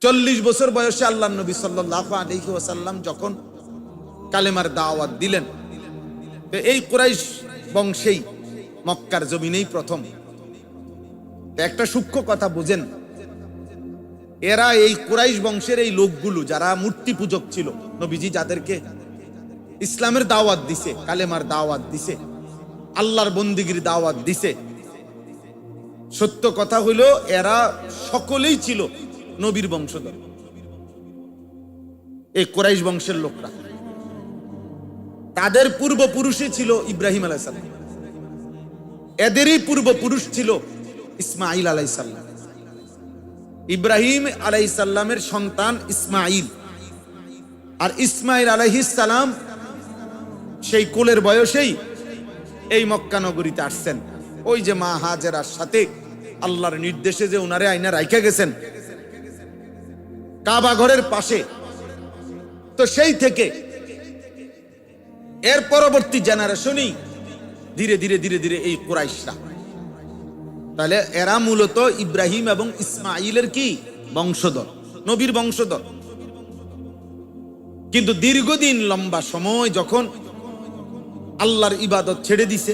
40 বছর বয়সে আল্লাহ নবী সাল্লাল্লাহু আলাইহি ওয়াসাল্লাম যখন কালেমার দাওয়াত দিলেন, তো এই কুরাইশ বংশেই মক্কার জমিনেই প্রথম। একটা সূক্ষ্ম কথা বুঝেন, এরা এই কুরাইশ বংশের এই লোকগুলো যারা মূর্তি পূজক ছিল, নবীজি যাদেরকে ইসলামের দাওয়াত দিছে, কালেমার দাওয়াত দিছে, আল্লাহর বন্দিগির দাওয়াত দিছে, সত্য কথা হইল এরা সকলেই ছিল নবীর বংশধর। এই কুরাইশ বংশের লোকরা, তাদের পূর্বপুরুষই ছিল ইব্রাহিম আলাইহিস সালাম, এদেরই পূর্বপুরুষ ছিল ইসমাঈল আলাইহিস সালাম। ইব্রাহিম আলাইহিস সালামের সন্তান ইসমাঈল, আর ইসমাঈল আলাইহিস সালাম সেই কোলের বয়সেই এই মক্কা নগরীতে আসছেন। ওই যে মা হাজেরার সাথে আল্লাহর নির্দেশে যে উনারে আইনা রাইখা গেছেন কাবা ঘরের পাশে, তো সেই থেকে এর পরবর্তী জেনারেশনই ধীরে ধীরে ধীরে ধীরে এই কুরাইশরা। তাহলে এরা মূলত ইব্রাহিম এবং ইসমাঈলের কি বংশধর, নবীর বংশধর। কিন্তু দীর্ঘদিন লম্বা সময় যখন আল্লাহর ইবাদত ছেড়ে দিছে,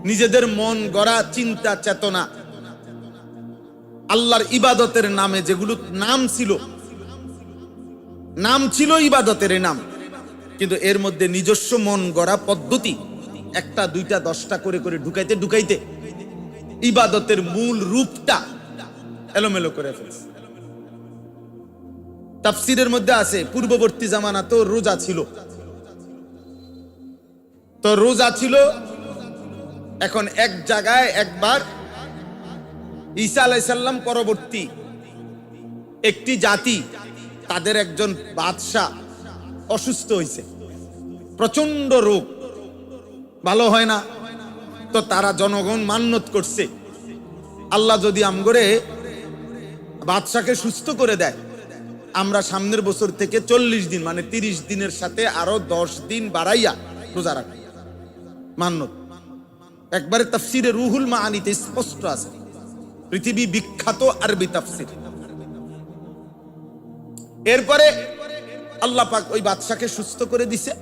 নিজেদের মন গড়া চিন্তা চেতনা আল্লাহর ইবাদতের নামে যেগুলো নাম ছিল ইবাদতের নাম, কিন্তু এর মধ্যে নিজস্ব মন গড়া পদ্ধতি একটা দুইটা 10টা করে করে ঢুকাইতে ঢুকাইতে ইবাদতের মূল রূপটা এলোমেলো করে ফেলছে। তাফসীরের মধ্যে আছে পূর্ববর্তী জামানা তো রোজা ছিল, তো রোজা ছিল, এখন এক জায়গায় একবার ঈসা আলাইহিস সালাম পরবর্তী একটি জাতি, তাদের একজন বাদশা অসুস্থ হয়েছে, প্রচন্ড রোগ, ভালো হয় না। তো তারা জনগণ মান্যত করছে, আল্লাহ যদি আমগরে বাদশাকে সুস্থ করে দেয়, আমরা সামনের বছর থেকে 40 দিন মানে 30 দিনের সাথে আরো 10 দিন বাড়াইয়া রোজা রাখি। মান্যত একবারে তাফসিরে রুহুল মাআনিতে স্পষ্ট আছে, পৃথিবী বিখ্যাত আরবি তাফসির। এরপরে আল্লাহ পাক ওই বাদশাকে সুস্থ করে দিছে,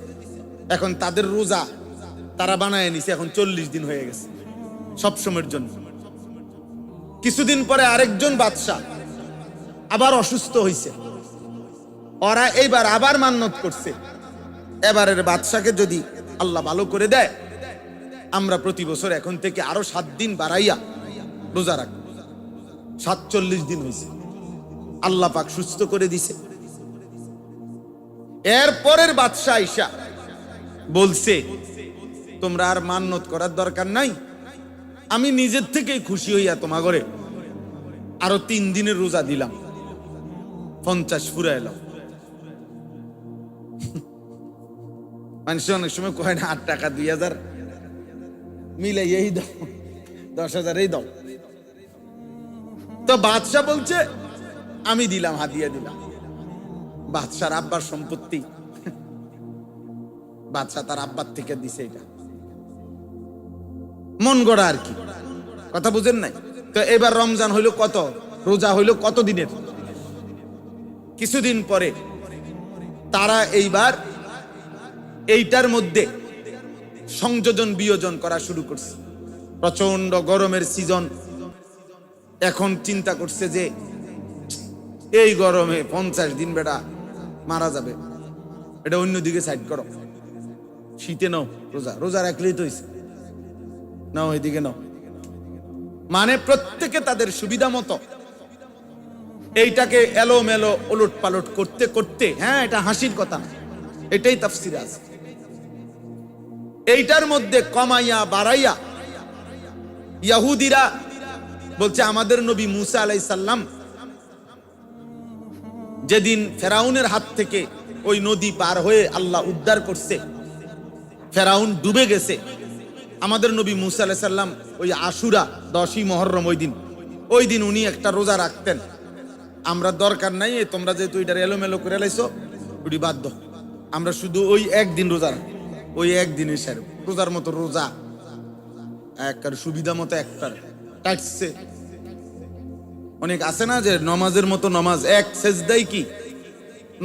এখন তাদের রোজা তারা বানায় নিছে, এখন 40 দিন হয়ে গেছে সব সময়ের জন্য। কিছুদিন পরে আরেকজন বাদশা আবার অসুস্থ হয়েছে, ওরা এইবার আবার মান্যত করছে, এবারের বাদশাকে যদি আল্লাহ ভালো করে দেয়, আমরা প্রতি বছর এখন থেকে আরো 7 দিন বাড়াইয়া রোজা রাখবো। 47 দিন হয়েছে, আল্লাহ পাক সুস্থ করে দিছে। এরপরের বাদশা আইসা বলছে, তোমরা আর মান্যত করার দরকার নাই, আমি নিজের থেকেই খুশি হইয়া তোমার ঘরে আরো 3 দিনের রোজা দিলাম, 50 পুরা এলাম। মানুষ অনেক সময় কয় না 8 টাকা 2000 মিলে এই দাও, 10,000 এই দাও। তো বাদশা বলছে আমি দিলাম, হাদিয়া দিলাম। বাদশার আব্বার সম্পত্তি, বাদশা তার আব্বার থেকে দিছে, এটা মন গড়া আর কি, কথা বুঝেন নাই? তো এবার রমজান হইলো কত, রোজা হইলো কত দিনের? কিছুদিন পরে তারা এইবার এইটার মধ্যে সংযোজন বিয়োজন করা শুরু করছে। প্রচন্ড গরমের সিজন, এখন চিন্তা করছে যে এই গরমে 50 দিন বেটা মারা যাবে, এটা অন্যদিকে সাইড করো, শীতে নাও রোজা, রোজা রাখলেই তো হইছে, নাও ওইদিকে নাও। মানে প্রত্যেকে তাদের সুবিধা মতো এইটাকে এলোমেলো ওলট পালট করতে করতে, হ্যাঁ এটা হাসির কথা না, এটাই তাফসীরে আছে। এইটার মধ্যে কমাইয়া বাড়াইয়া ইহুদিরা বলছে আমাদের নবী মুসা আলাইহিস সালাম যেদিন ফেরাউনের হাত থেকে ওই নদী পার হয়ে আল্লাহ উদ্ধার করছে, ফেরাউন ডুবে গেছে, আমাদের নবী মুসা আলাইহিস সালাম ওই আশুরা 10ই মুহররম ওই দিন উনি একটা রোজা রাখতেন। আমরা দরকার নাই তোমরা যেহেতু এটার এলোমেলো করে লাইছো, ওটি বাদ দাও, আমরা শুধু ওই একদিন রোজা রাখি, ওই একদিনের সার রোজার মতো রোজা, একটার সুবিধা মতো একটার কাটছে অনেক আছে না যে নমাজের মতো নমাজ, এক সেজদাই কি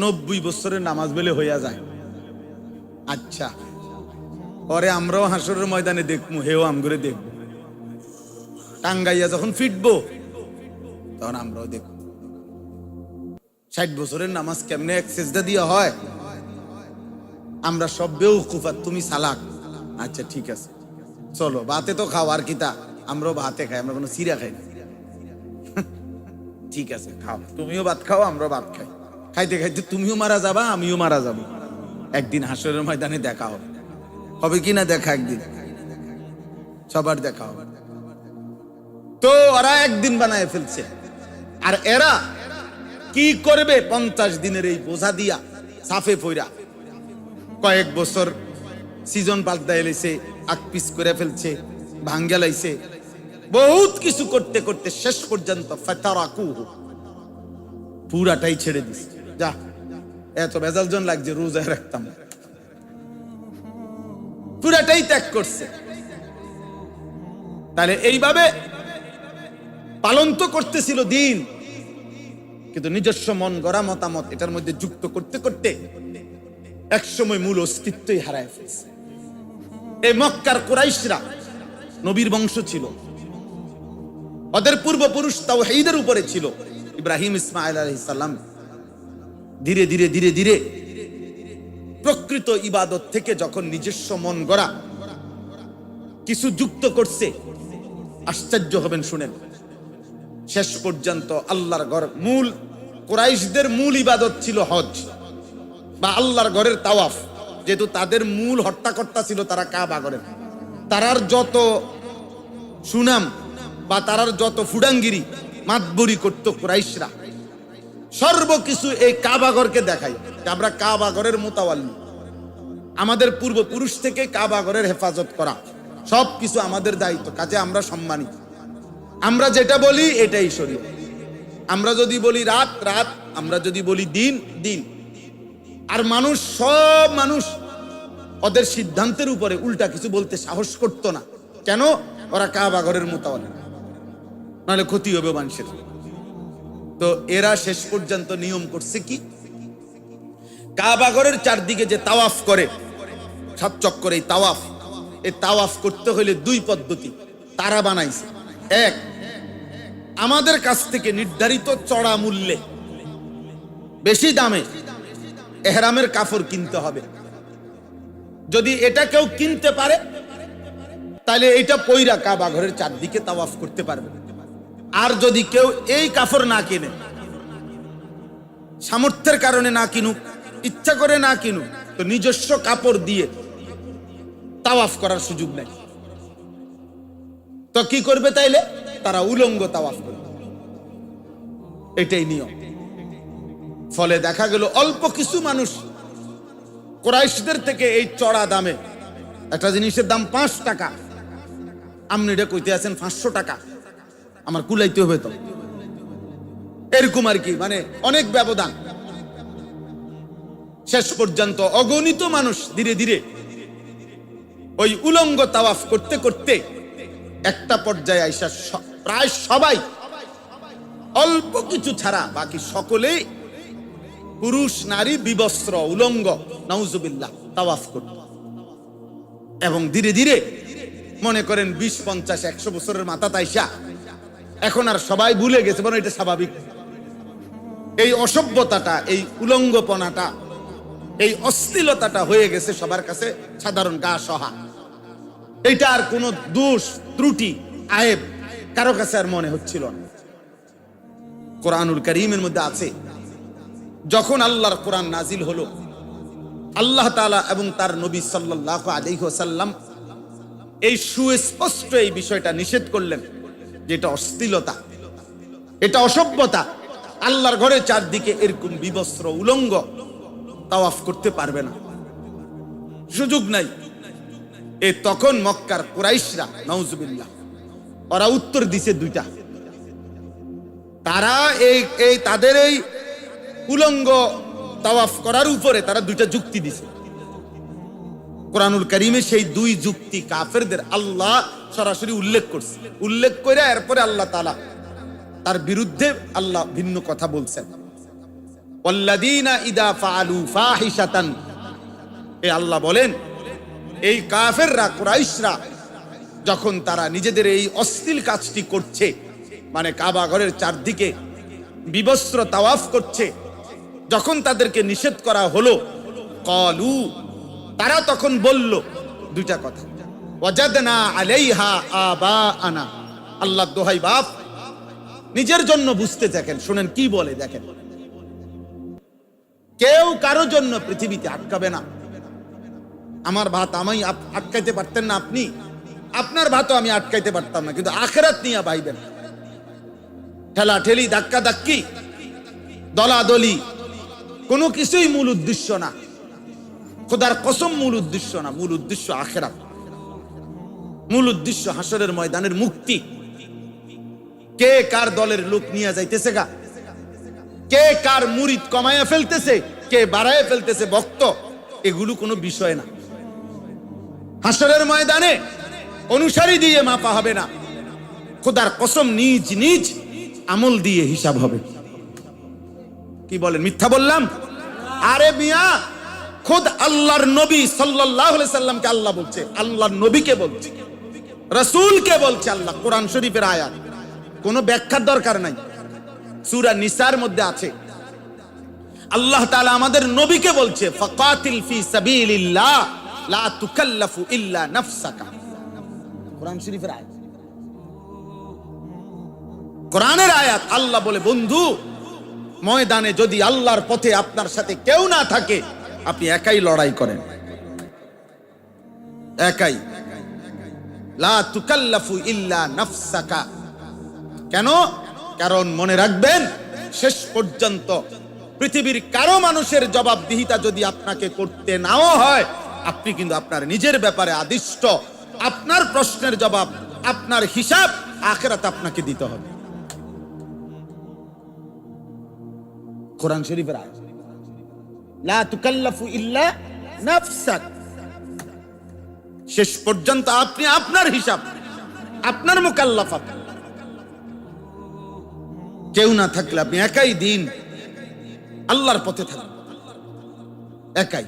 90 বছরের নামাজ বলে হইয়া যায়। আচ্ছা, পরে আমরাও হাসরের ময়দানে দেখবো, হেও আমগরে দেখবো, টাঙ্গাইয়া যখন ফিটবো তখন আমরাও দেখবো 60 বছরের নামাজ কেমনে এক সেজদা দিয়া হয়। আমরা সব বেউকুফ, তুমি সালাক। আচ্ছা ঠিক আছে, চলো ভাতে তো খাও, আর কিতা, আমরাও ভাতে খাই, আমরা কোনো সিরা খাই না। ঠিক আছে খাও, তুমিও ভাত খাও, আমরাও ভাত খাই। খাইতে খাইতে তুমিও মারা যাবা, আমিও মারা যাবো। একদিন হাসরের ময়দানে দেখা হবে, হবে কি না দেখা? একদিন সবার দেখা হবে। তো ওরা একদিন বানায় ফেলছে, আর এরা কি করবে 50 দিনের এই বোঝা দিয়া সাফে পইরা কয়েক বছর সিজন পাল্টায় এলেছে, আকপিস করে ফেলছে, ভাঙ্গা লাইছে, বহুত কিছু করতে করতে শেষ পর্যন্ত ফাতারাকুহু, পুরাটাই ছেড়ে দিছে। যা, এত বেজাল জন লাগছে, রোজা রাখতাম, পুরাটাই ত্যাগ করছে। তাহলে এইভাবে পালন তো করতেছিল দিন, কিন্তু নিজস্ব মন গড়া মতামত এটার মধ্যে যুক্ত করতে করতে একসময় মূল অস্তিত্বই হারায় ফেলছে। এই মক্কার কুরাইশরা নবীর বংশ ছিল, ওদের পূর্বপুরুষ তাওহীদের উপরে ছিল, ইব্রাহিম ইসমাঈল আলাইহিস সালাম। ধীরে ধীরে ধীরে ধীরে প্রকৃত ইবাদত থেকে যখন নিজস্ব মন গড়া কিছু যুক্ত করছে, আশ্চর্য হবেন শুনেন, শেষ পর্যন্ত আল্লাহর ঘর, মূল কুরাইশদের মূল ইবাদত ছিল হজ বা আল্লাহর ঘরের তাওয়াফ। যেহেতু তাদের মূল হট্টাকর্তা ছিল তারা কাবা ঘরের, তারার যত সুনাম বা তারার যত ফুডাঙ্গিরি মাতবরি করত কুরাইশরা, সর্বকিছু এই কাবা ঘরকে দেখাই। আমরা কাবা ঘরের মোতাওয়াল্লি, আমাদের পূর্বপুরুষ থেকে কাবা ঘরের হেফাজত করা সবকিছু আমাদের দায়িত্ব, কাজে আমরা সম্মানিত। আমরা যেটা বলি এটাই শরীয়ত। আমরা যদি বলি রাত, রাত, আমরা যদি বলি দিন, দিন। আর মানুষ, সব মানুষ ওদের সিদ্ধান্তের উপরে উল্টা কিছু বলতে সাহস করত না। কেন? ওরা কাবা ঘরের মোতাওয়াল্লি, নাহলে ক্ষতি হবে মানুষের। তো এরা শেষ পর্যন্ত নিয়ম করছে কি, কাবা ঘরের চারদিকে যে তাওয়াফ করে, 7 চক্কর এই তাওয়াফ, এই তাওয়াফ করতে হইলে 2 পদ্ধতি তারা বানাইছে। এক, আমাদের কাছ থেকে নির্ধারিত চড়া মূল্যে, বেশি দামে এহরামের কাপড় কিনতে হবে। যদি এটা কেউ কিনতে পারে তাহলে এটা পইরা কাবা ঘরের চারদিকে তাওয়াফ করতে পারবে। আর যদি কেউ এই কাপড় না কিনে, সামর্থ্যের কারণে না কিনুক, ইচ্ছা করে না কিনুক, তো নিজস্ব কাপড় দিয়ে তাওয়াফ করার সুযোগ নেই। তো কি করবে তাইলে? তারা উলঙ্গ তাওয়াফ করবে, এটাই নিয়ম। ফলে দেখা গেল অল্প কিছু মানুষ কুরাইশদের থেকে এই চড়া দামে, একটা জিনিসের দাম 5 টাকা, আপনি এটা কইতে আছেন 500 টাকা, আমার কুলাইতে হবে তো, এরকম আর কি, মানে অনেক ব্যবধান। শেষ পর্যন্ত অগণিত মানুষ ধীরে ধীরে ওই উলঙ্গ তাওয়াফ করতে করতে একটা পর্যায়ে আইসা প্রায় সবাই, অল্প কিছু ছাড়া বাকি সকলেই পুরুষ নারী বিবস্ত্র উলঙ্গ, নাউজুবিল্লাহ, তাওয়াফ করত। এবং ধীরে ধীরে মনে করেন 20, 50, 100 বছরের মাথা তাইসা এখন আর সবাই ভুলে গেছে, বরং এটা স্বাভাবিক। এই অসভ্যতাটা, এই উলঙ্গপনাটা, এই অশ্লীলতাটা হয়ে গেছে সবার কাছে সাধারণ গা সহা। এটা আর কোনো দোষ, ত্রুটি, আয়েব কারো কাছে আর মনে হচ্ছিল না। কোরআনুল কারীমের মধ্যে আছে, যখন আল্লাহর কোরআন নাজিল হলো, আল্লাহ তাআলা এবং তার নবী সাল্লাল্লাহু আলাইহি ওয়াসাল্লাম এই সুস্পষ্ট এই বিষয়টা নিষেধ করলেন যে এটা অশ্লীলতা, এটা অসভ্যতা। আল্লাহর ঘরের চারদিকে এরকম বিবস্ত্র উলঙ্গ তাওয়াফ করতে পারবে না, সুযোগ নাই। তখন মক্কার কুরাইশরা, নাউজুবিল্লাহ, ওরা উত্তর দিছে 2টা। তারা এই তাদের এই উলঙ্গ তাওয়াফ করার উপরে তারা 2টা যুক্তি দিছে। কোরআনুল কারীমে সেই 2 যুক্তি কাফেরদের আল্লাহ সরাসরি উল্লেখ করছে। উল্লেখ করে এরপরে আল্লাহ তাআলা তার বিরুদ্ধে আল্লাহ ভিন্ন কথা বলছেন। ওয়াল্লাযীনা ইযা ফাআলু ফাহিশাতান, এ আল্লাহ বলেন এই কাফেররা, কুরাইশরা যখন তারা নিজেদের এই অশ্লীল কাজটি করছে, মানে কাবা ঘরের চারদিকে বিবস্ত্র তাওয়াফ করছে, যখন তাদেরকে নিষেধ করা হলো, ক্বালু, তারা তখন বলল দুইটা কথা, ওয়াজাদনা আলাইহা আবাআনা। আল্লাহ দোহাই বাপ, নিজের জন্য বুঝতে দেখেন, শুনেন কি বলে দেখেন। কেউ কারো জন্য পৃথিবীতে আটকাবে না। আমার ভাত আমি আটকাইতে পারতেন না আপনি, আপনার ভাতও আমি আটকাইতে পারতাম না, কিন্তু আখিরাত নিয়ে ভাইবেন। ঠেলা ঠেলি, ধাক্কা ধাক্কি, দলাদলি কোনো কিছুই মূল উদ্দেশ্য না। খোদার কসম মূল উদ্দেশ্য না, মূল উদ্দেশ্য আখিরাত। মূল উদ্দেশ্য হাসরের ময়দানের মুক্তি। কে কার দলের লোক নিয়ে যাইতেছে গা, কে কার মুরিদ কমায়া ফেলতেছে, কে বাড়ায় ফেলতেছে ভক্ত, এগুলো কোনো বিষয় না। হাসরের ময়দানে অনুসারী দিয়ে মাপা হবে না, খোদার কসম নিজ নিজ আমল দিয়ে হিসাব হবে। কি বলেন, মিথ্যা বললাম? আরে মিয়া, খোদ আল্লাহর নবী সাল্লাল্লাহু আলাইহি সাল্লামকে আল্লাহ বলছে, আল্লাহর নবীকে বলছে, রাসূলকে বলছে আল্লাহ। কোরআন শরীফের আয়াত, কোনো ব্যাখ্যার দরকার নাই। সূরা নিসার মধ্যে আছে, আল্লাহ তাআলা আমাদের নবীকে বলছে, ফাকাতিল ফি সাবিলিল্লাহ লা তুকাল্লাফু ইল্লা নাফসাকা। কোরআন শরীফের আয়াত, কোরআনের আয়াত। আল্লাহ বলে, বন্ধু ময়দানে যদি আল্লাহর পথে আপনার সাথে কেউ না থাকে, আপনি একাই লড়াই করেন, একাই। লা তুকাল্লাফু ইল্লা নাফসাকা। কেন? কারণ মনে রাখবেন, শেষ পর্যন্ত পৃথিবীর কারো মানুষের জবাবদিহিতা যদি আপনাকে করতে নাও হয়, আপনি কিন্তু আপনার নিজের ব্যাপারে আদিষ্ট। আপনার প্রশ্নের জবাব, আপনার হিসাব আখিরাতে আপনাকে দিতে হবে। কোরআন শরীফের আয়াত, লা তুকাল্লাফু ইল্লা নাফসাক। শেষ পর্যন্ত আপনি আপনার হিসাব, আপনার মুকাল্লাফাত। কেউ না থাকলে আপনি একাই দিন আল্লাহর পথে থাকবেন, একাই।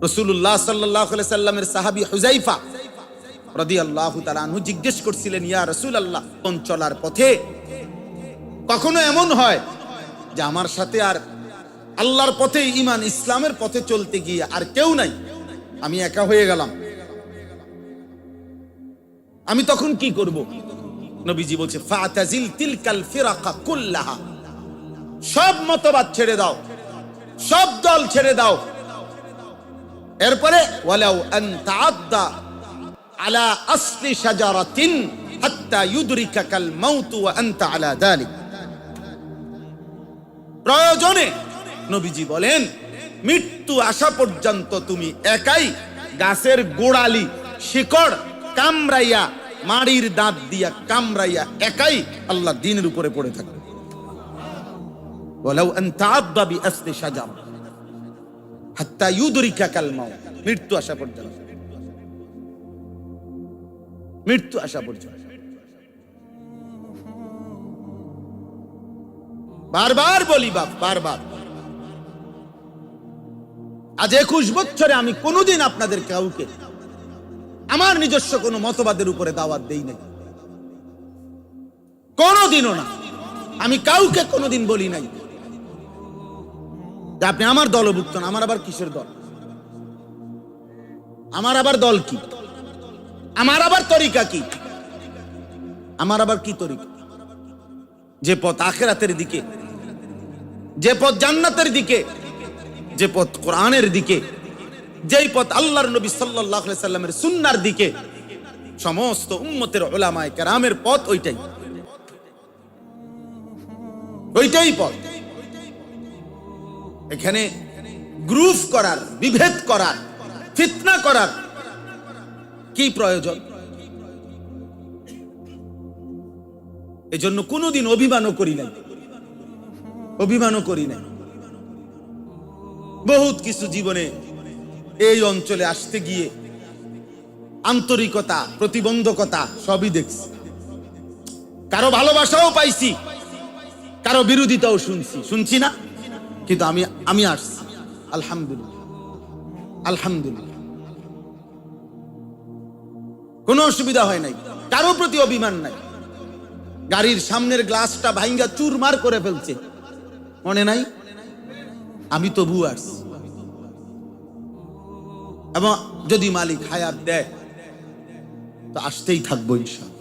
রাসূলুল্লাহ সাল্লাল্লাহু আলাইহি সাল্লামের সাহাবী হুযায়ফা রাদিয়াল্লাহু তাআলা আনহু জিজ্ঞেস করছিলেন, ইয়া রাসূলুল্লাহ, কোন চলার পথে কখনো এমন হয় যে আমার সাথে আর আল্লাহর পথে, ঈমান ইসলামের পথে চলতে গিয়ে আর কেউ নাই, আমি একা হয়ে গেলাম, আমি তখন কি করব? নবীজি বলছে, ফাতাজিল তিলকাল ফিরাকা কুল্লাহা। সব মতবাদ ছেড়ে দাও, সব দল ছেড়ে দাও। এরপরে ওয়ালাউ আন তাআদ্দা আলা আসলি শাজারাতিন হাত্তা ইউদরিকাকাল মাউত ওয়া আনতা আলা যালিক। প্রয়োজনে নবীজি বলেন, মৃত্যু আসা পর্যন্ত তুমি একাই গাছের গোড়ালি, শিকড় কামড়াইয়া, মাড়ির দাঁত দিয়া কামড়াইয়া একাই আল্লাহ দ্বীনের উপরে পড়ে থাকবে। ওয়ালাউ আন তাআদ্দা বিআসলি শাজারা হাত্তা ইউদরিকাকাল মাউত। মৃত্যু আসা পর্যন্ত, মৃত্যু আসা পর্যন্ত। বারবার বলি বাপ, বারবার। আজ 21 বছরে আমি কোনোদিন আপনাদের কাউকে আমার নিজস্ব কোনো মতবাদের উপরে দাওয়াত দেই নাই, কোনোদিনও না। আমি কাউকে কোনোদিন বলি নাই যে আপনি আমার দলভুক্ত না। আমার আবার কিসের দল? আমার আবার দল কি? আমার আবার তরিকা কি? আমার আবার কি তরিকা? যে পথ আখিরাতের দিকে, যে পথ জান্নাতের দিকে, যে পথ কোরআনের দিকে, যেই পথ আল্লাহর নবী সাল্লাল্লাহু আলাইহি সাল্লামের সুন্নাহর দিকে, সমস্ত উম্মতের উলামায়ে কেরামের পথ ওইটাই, ওইটাই পথ। এখানে গ্রুপ করার, বিভেদ করার, ফিতনা করার কি প্রয়োজন? এজন্য কোনোদিন অভিমানও করি নাই, অভিমানও করি নাই। বহুত কিছু জীবনে এই অঞ্চলে আসতে গিয়ে আন্তরিকতা, প্রতিবন্ধকতা সবই দেখছি। কারো ভালোবাসাও পাইছি, কারো বিরোধিতাও শুনছি না, কিন্তু আমি আসছি। আলহামদুলিল্লাহ, আলহামদুলিল্লাহ, কোনো অসুবিধা হয় নাই, কারো প্রতি অভিমান নাই। গাড়ির সামনের গ্লাসটা ভাঙ্গা চুরমার করে ফেলছে, মনে নাই, আমি তবু আসছি। এবং যদি মালিক হায়াত দেয় তো আসতেই থাকবো ইনশাআল্লাহ,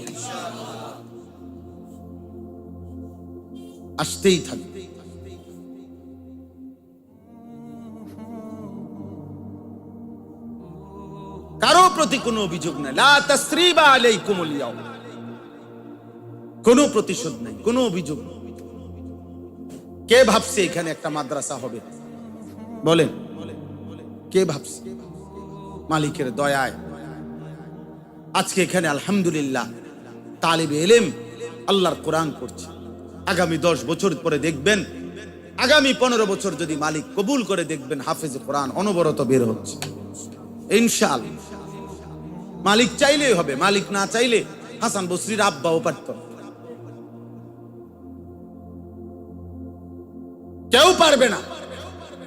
আসতেই থাকবো। কারো প্রতি কোনো অভিযোগ নাই, লা তাসরিবা আলাইকুমুল ইয়াউম, কোনো প্রতিশোধ নাই, কোনো অভিযোগ নেই। কে ভাবছে এখানে একটা মাদ্রাসা হবে? বলেন, কে ভাবছে? মালিকের দয়ায় আজকে এখানে আলহামদুলিল্লাহ তালিবে ইলম আল্লাহর কোরআন পড়ছে। আগামী 10 বছর পরে দেখবেন, আগামী 15 বছর যদি মালিক কবুল করে, দেখবেন হাফেজ কোরআন অনবরত বের হচ্ছে ইনশাআল্লাহ। মালিক চাইলেই হবে, মালিক না চাইলে হাসান বসরির আব্বাও পারত। কেউ পারবে না,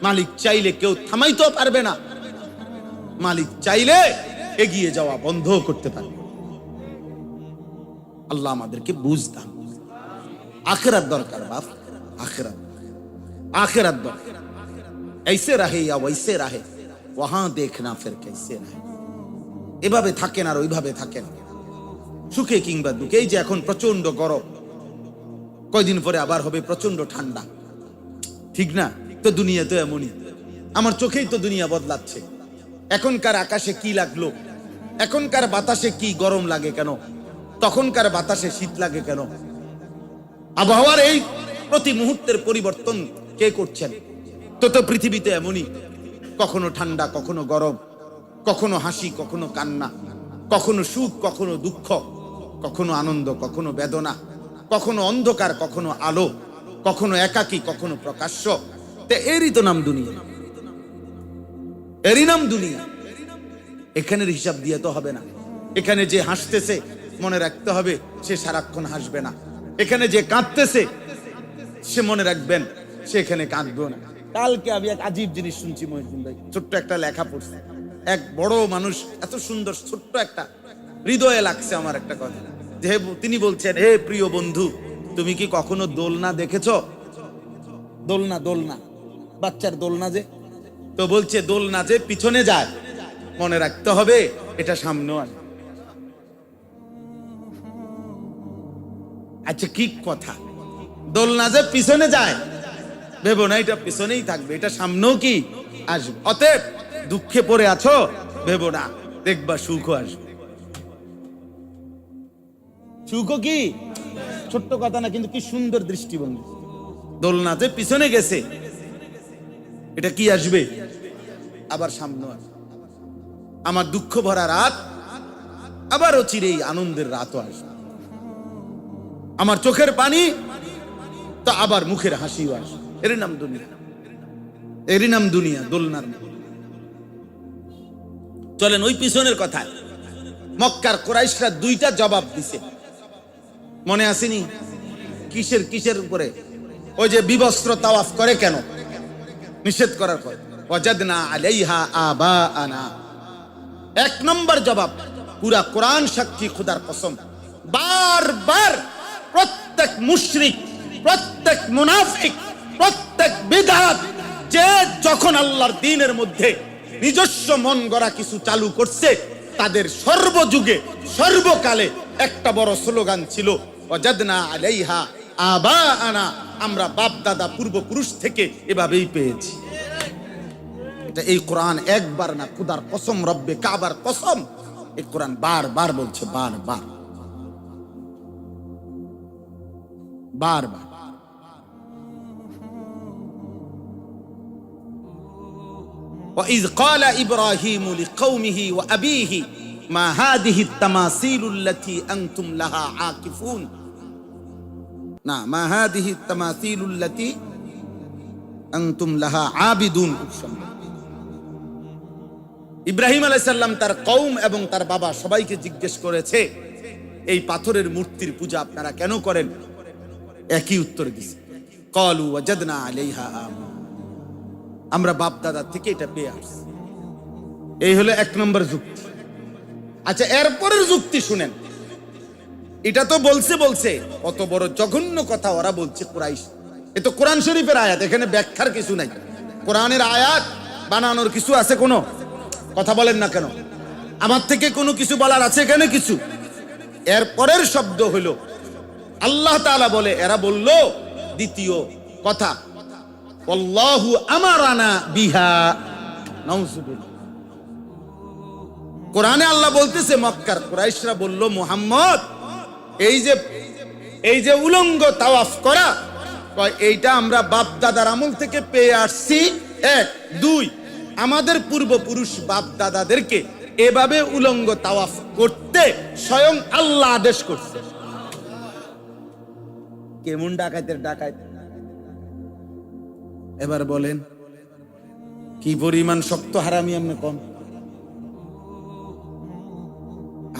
মালিক চাইলে কেউ থামাইতেও পারবে না। মালিক চাইলে এগিয়ে যাওয়া বন্ধ করতে পারে। আল্লাহ আমাদেরকে বুঝতাম, আখিরাত দরকার বাপ, আখিরাত, আখিরাত দরকার। ऐसे रहे या वैसे रहे वहां देखना फिर कैसे रहे। এভাবে থাকেন আর ওইভাবে থাকেন, সুখে কিংবা দুঃখে। এই যে এখন প্রচন্ড গরম, কয়দিন পরে আবার হবে প্রচন্ড ঠান্ডা, ঠিক না? তো দুনিয়া তো এমনই, আমার চোখেই তো দুনিয়া বদলাচ্ছে। এখনকার আকাশে কি লাগলো, এখনকার বাতাসে কি গরম লাগে কেন, তখনকার বাতাসে শীত লাগে কেন? আবহাওয়ার এই প্রতি মুহূর্তের পরিবর্তন কে করছেন? তো পৃথিবীতে এমনই, কখনো ঠান্ডা, কখনো গরম, কখনো হাসি, কখনো কান্না, কখনো সুখ, কখনো দুঃখ, কখনো আনন্দ, কখনো বেদনা, কখনো অন্ধকার, কখনো আলো, কখনো একাকী, কখনো প্রকাশ্য। এরই তো নাম দুনিয়া, এরই নাম দুনিয়া। এখানের হিসাব দিয়ে তো হবে না। এখানে যে হাসতেছে মনে রাখতে হবে সে সারাক্ষণ হাসবে না। এখানে যে কাঁদতেছে সে মনে রাখবেন সে এখানে কাঁদবেও না। কালকে আমি এক আজীব জিনিস শুনছি মহিউদ্দিন ভাই, ছোট্ট একটা লেখা পড়ছে, এক বড় মানুষ, এত সুন্দর, ছোট্ট একটা, হৃদয়ে লাগছে আমার একটা কথা। যে তিনি বলছেন, হে প্রিয় বন্ধু, তুমি কি কখনো দোলনা দেখেছ? দোলনা, দোলনা, বাচ্চার দোলনা যে, তো বলছে দোলনা যে পিছনে যায় মনে রাখতে হবে এটা সামনেও আসবে। আচ্ছা কি কথা, দোলনা যে পিছনে যায় ভেবো না এটা পিছনেই থাকবে, এটা সামনেও কি আসবে। অতএব দুঃখে পড়ে আছো ভেবো না, দেখবা সুখও আসবে। সুখও কি ছোট্ট কথা না, কিন্তু কি সুন্দর দৃষ্টিভঙ্গি। দোলনা যে পিছনে গেছে এটা কি আসবে, আবার সামনেও আসবে। আমার দুঃখ ভরা রাত আবারও চিরেই আনন্দের রাতও আসবে। আমার চোখের পানি তো আবার মুখের হাসিও আসবে। এরই নাম দুনিয়া, এরই নাম দুনিয়া, দোলনার নাম। চলেন ওই পিছনের কথায়। মক্কার কুরাইশরা 2টা জবাব দিছে, মনে আসেনি? কিসের কিসের উপরে? ওই যে বিবস্ত্র তাওয়াফ করে কেন, নিষেধ করার পর, ওয়াজাদনা আলাইহা আবাআনা। 1 নম্বর জবাব, পুরা কোরআন সাক্ষী, খোদার কসম, বারবার প্রত্যেক মুশরিক, প্রত্যেক মুনাফিক, প্রত্যেক বিদআত যে যখন আল্লাহর দ্বীনের মধ্যে নিজস্ব মন গড়া কিছু চালু করছে, তাদের সর্বযুগে সর্বকালে একটা বড় স্লোগান ছিল, ওয়াজাদনা আলাইহা আবাআনা। আমরা বাপ দাদা পূর্বপুরুষ থেকে এভাবেই পেয়েছি। এটা এই কোরআন একবার না, খোদার কসম, রব্বে কাবার কসম, এই কোরআন বারবার বলছে, বারবার বারবার। وَإِذْ قَالَ إِبْرَاهِيمُ لِقَوْمِهِ وَأَبِيهِ مَا هَذِهِ التَّمَاثِيلُ الَّتِي أَنْتُمْ لَهَا عَاكِفُونَ। না, মা হাদিহি তামাসিলুল্লাতি আনতুম লাহা আবিদুন। ইব্রাহিম আলাইহিস সালাম তার কওম এবং তার বাবা সবাইকে জিজ্ঞেস করেছে, এই পাথরের মূর্তির পূজা আপনারা কেন করেন? একই উত্তর দিছে, ক্বালু ওয়াজাদনা আলাইহা আবা, আমরা বাপ দাদা থেকে এটা পেয়ে আসছি। এই হলো 1 নম্বর যুক্তি। আচ্ছা, এরপরের যুক্তি শুনেন। এটা তো বলছে কত বড় জঘন্য কথা ওরা বলছে কুরাইশ। এ তো কোরআন শরীফের আয়াত, এখানে ব্যাখ্যার কিছু নাই। কোরআনের আয়াত বানানোর কিছু আছে? কোনো কথা বলেন না কেন? আমার থেকে কোনো কিছু বলার আছে এখানে কিছু? এরপরের শব্দ হলো আল্লাহ তাআলা বলে, এরা বলল দ্বিতীয় কথা, আল্লাহু আমারানা বিহা, নাউযুবিল্লাহ। কোরআনে আল্লাহ বলতেছে, মক্কার কুরাইশরা বলল, মুহাম্মদ এই যে উলঙ্গ তাওয়াফ করা, এইটা আমরা বাপ দাদার আমল থেকে পেয়ে আসছি। 1, 2, আমাদের পূর্বপুরুষ বাপ দাদাদেরকে এভাবে উলঙ্গ তাওয়াফ করতে স্বয়ং আল্লাহ আদেশ করছে। কেমন ডাকাতের ডাকাত! এবার বলেন, কি পরিমাণ শক্ত হারামি আপনি কম?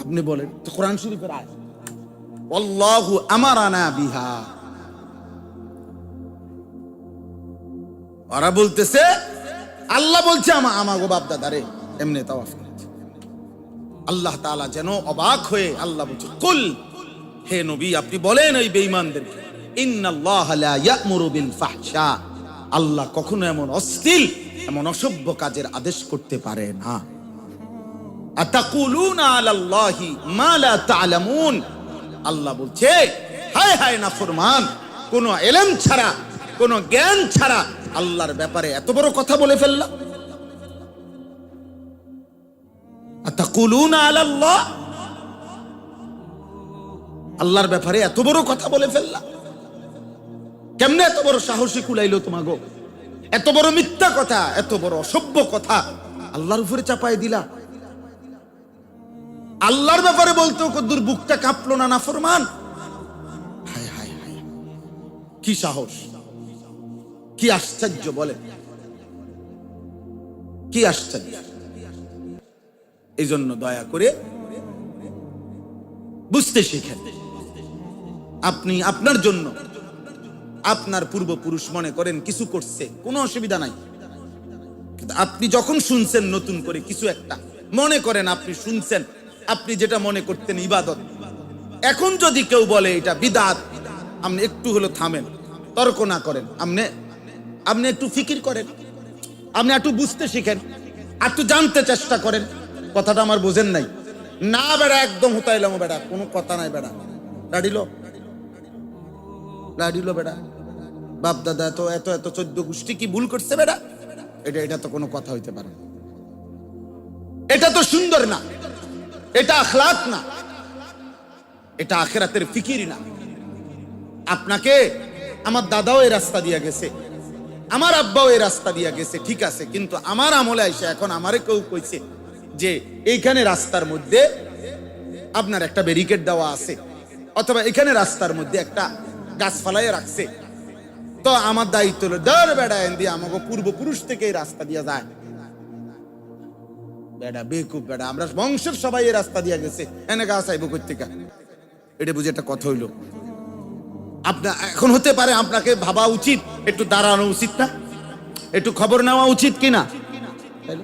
আপনি বলেন তো, কোরআন শরীফের আয়াত, আল্লাহু আমারানা বিহা। ওরা বলতেছে, আল্লাহ বলছে আমাগো বাপ দাদারে এমনি তাওয়াফ করেছে। আল্লাহ তাআলা যেন অবাক হয়ে আল্লাহ বলছে, কুল, হে নবী আপনি বলেন ওই বেঈমানদেরকে, ইন্নাল্লাহা লা ইয়া'মুরু বিল ফাহশা, আল্লাহ কখনো এমন অশ্লীল, এমন অসভ্য কাজের আদেশ করতে পারে না। আতাকুলুনা আলাল্লাহি মা লা তা'লামুন, আল্লাহ বলছে, হায় হায় নাফরমান, কোন ইলম ছাড়া, কোন জ্ঞান ছাড়া আল্লাহর ব্যাপারে এত বড় কথা বলে ফেললা। আতাকুলুনা আলাল্লাহ, আল্লাহর ব্যাপারে এত বড় কথা বলে ফেললা। কেমনে এত বড় সাহসী কুলাইলো তোমাগো? এত বড় মিথ্যা কথা, এত বড় অসভ্য কথা আল্লাহর উপরে চাপায় দিলা। আল্লাহর ব্যাপারে বলতেও কদ্দুর বুকটা কাঁপলো না নাফরমান? হায় হায় হায়, কি সাহস, কি আশ্চর্য! বলেন, কি আশ্চর্য! এই জন্য দয়া করে বুঝতে শিখেন। আপনি আপনার জন্য, আপনার পূর্বপুরুষ মনে করেন কিছু করছে, কোনো অসুবিধা নাই, কিন্তু আপনি যখন শুনছেন নতুন করে কিছু একটা, মনে করেন আপনি শুনছেন, আপনি যেটা মনে করতেন ইবাদত, এখন যদি কেউ বলে এটা বিদআত, আপনি একটু হলো থামেন, তর্ক না করেন, আপনি একটু ফিকির করেন, আপনি একটু বুঝতে শিখেন, একটু জানতে চেষ্টা করেন। কথাটা আমার বোঝেন নাই? না বেড়া, একদম হুতাইলাম বেড়া, কোনো কথা নাই বেড়া, লাডিলো বেড়া, বাপ দাদা এত এত এত 14 গোষ্ঠী কি ভুল করছে বেড়া? এটা তো কোনো কথা হইতে পারে না, এটা তো সুন্দর না, এটা আখলাক না, এটা আখিরাতের ফিকির না। আপনাকে আমার দাদাও এই রাস্তা দিয়ে গেছে, আমার আব্বাও এই রাস্তা দিয়ে গেছে, ঠিক আছে, কিন্তু আমার আমলে আইসা এখন আমারে কেউ কইছে যে এইখানে রাস্তার মধ্যে আপনার একটা ব্যারিকেড দেওয়া আছে, অথবা এখানে রাস্তার মধ্যে একটা গাছ ফালাইয়া রাখছে, তো আমার দায়িত্ব হলো দর বেড়া এন দিয়ে আমাকে পূর্বপুরুষ থেকে এই রাস্তা দিয়ে যায়। বেড়া বেকুব বেড়া, আমরা বংশের সবাই এই রাস্তা দিয়ে গেছে, এনে গাছ আইব কর্তিকা, এটা বুঝে একটা কথা হইলো। আপনার এখন হতে পারে আপনাকে ভাবা উচিত, একটু দাঁড়ানো উচিত না, একটু খবর নেওয়া উচিত কিনা, তাইলে